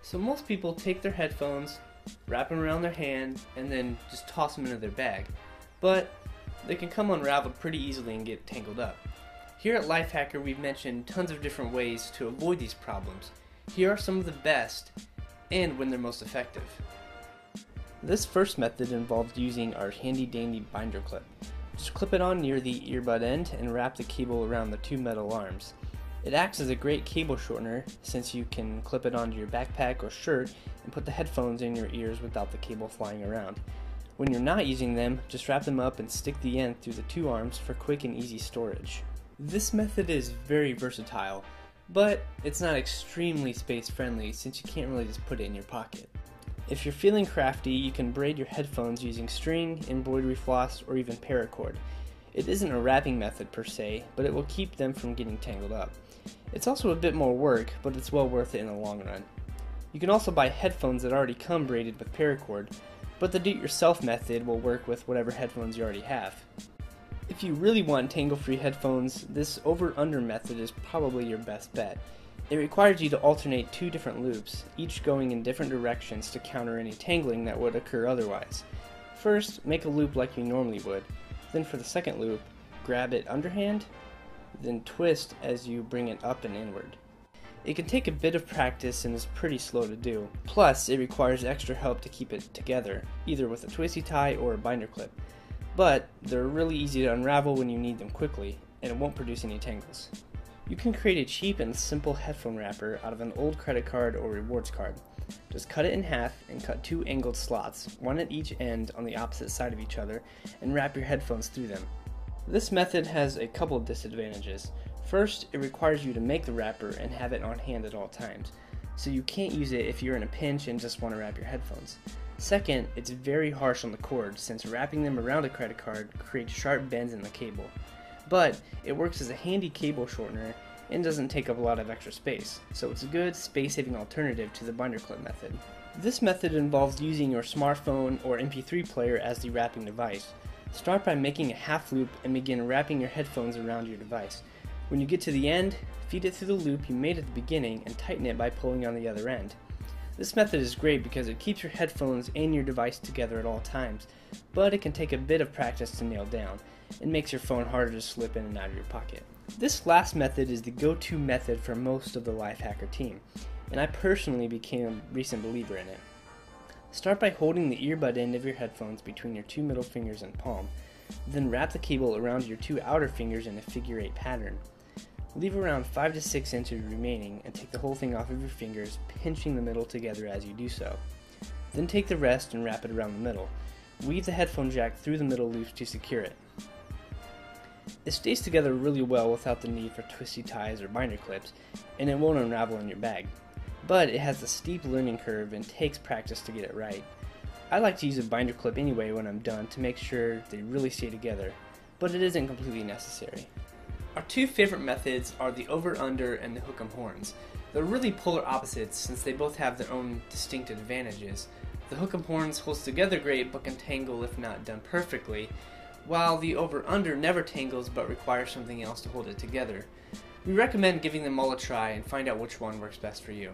So most people take their headphones, wrap them around their hand, and then just toss them into their bag. But they can come unraveled pretty easily and get tangled up. Here at Lifehacker, we've mentioned tons of different ways to avoid these problems. Here are some of the best and when they're most effective. This first method involves using our handy dandy binder clip. Just clip it on near the earbud end and wrap the cable around the two metal arms. It acts as a great cable shortener since you can clip it onto your backpack or shirt and put the headphones in your ears without the cable flying around. When you're not using them, just wrap them up and stick the end through the two arms for quick and easy storage. This method is very versatile, but it's not extremely space friendly since you can't really just put it in your pocket. If you're feeling crafty, you can braid your headphones using string, embroidery floss, or even paracord. It isn't a wrapping method per se, but it will keep them from getting tangled up. It's also a bit more work, but it's well worth it in the long run. You can also buy headphones that already come braided with paracord, but the do-it-yourself method will work with whatever headphones you already have. If you really want tangle-free headphones, this over-under method is probably your best bet. It requires you to alternate two different loops, each going in different directions to counter any tangling that would occur otherwise. First, make a loop like you normally would. Then for the second loop, grab it underhand, then twist as you bring it up and inward. It can take a bit of practice and is pretty slow to do. Plus, it requires extra help to keep it together, either with a twisty tie or a binder clip. But they're really easy to unravel when you need them quickly, and it won't produce any tangles. You can create a cheap and simple headphone wrapper out of an old credit card or rewards card. Just cut it in half and cut two angled slots, one at each end on the opposite side of each other, and wrap your headphones through them. This method has a couple of disadvantages. First, it requires you to make the wrapper and have it on hand at all times, so you can't use it if you're in a pinch and just want to wrap your headphones. Second, it's very harsh on the cord since wrapping them around a credit card creates sharp bends in the cable. But it works as a handy cable shortener and doesn't take up a lot of extra space, so it's a good space-saving alternative to the binder clip method. This method involves using your smartphone or MP3 player as the wrapping device. Start by making a half loop and begin wrapping your headphones around your device. When you get to the end, feed it through the loop you made at the beginning and tighten it by pulling on the other end. This method is great because it keeps your headphones and your device together at all times, but it can take a bit of practice to nail down. It makes your phone harder to slip in and out of your pocket. This last method is the go-to method for most of the Lifehacker team, and I personally became a recent believer in it. Start by holding the earbud end of your headphones between your two middle fingers and palm, then wrap the cable around your two outer fingers in a figure 8 pattern. Leave around 5 to 6 inches remaining and take the whole thing off of your fingers, pinching the middle together as you do so. Then take the rest and wrap it around the middle. Weave the headphone jack through the middle loops to secure it. It stays together really well without the need for twisty ties or binder clips, and it won't unravel in your bag. But it has a steep learning curve and takes practice to get it right. I like to use a binder clip anyway when I'm done to make sure they really stay together, but it isn't completely necessary. Our two favorite methods are the over-under and the hook 'em horns. They're really polar opposites since they both have their own distinct advantages. The hook 'em horns holds together great but can tangle if not done perfectly, while the over-under never tangles but requires something else to hold it together. We recommend giving them all a try and find out which one works best for you.